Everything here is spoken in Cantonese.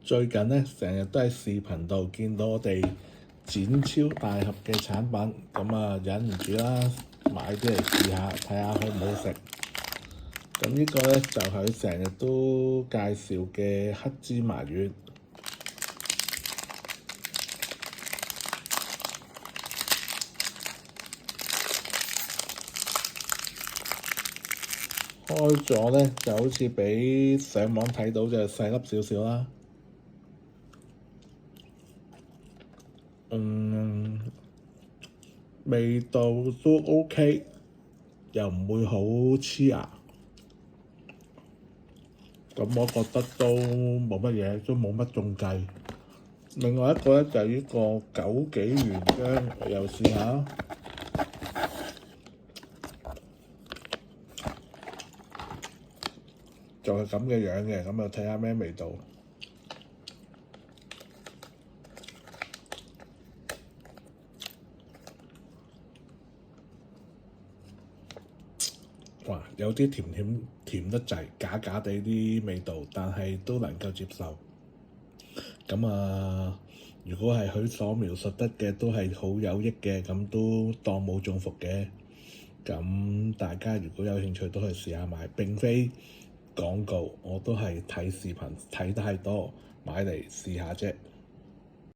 最近呢，成日都喺視頻度見到我哋展超大盒嘅產品，咁啊忍唔住啦，買啲嚟試下，睇下好唔好食。咁呢個呢，就係佢成日都介紹嘅黑芝麻丸。開咗呢，就好似比上網睇到就細粒少少啦。味道都 OK，又唔會好黐牙。咁我覺得都冇乜嘢，都冇乜中計。另外一個呢，就係呢個枸杞原漿，我又試下。就係咁嘅樣嘅，咁就睇下咩味道。哇，有啲甜得滯，假假地啲味道，但係都能夠接受。咁啊，如果係佢所描述得嘅都係好有益嘅，咁都當冇中伏嘅。咁大家如果有興趣都可以試下買，並非廣告，我都係睇視頻睇太多，買嚟試下啫。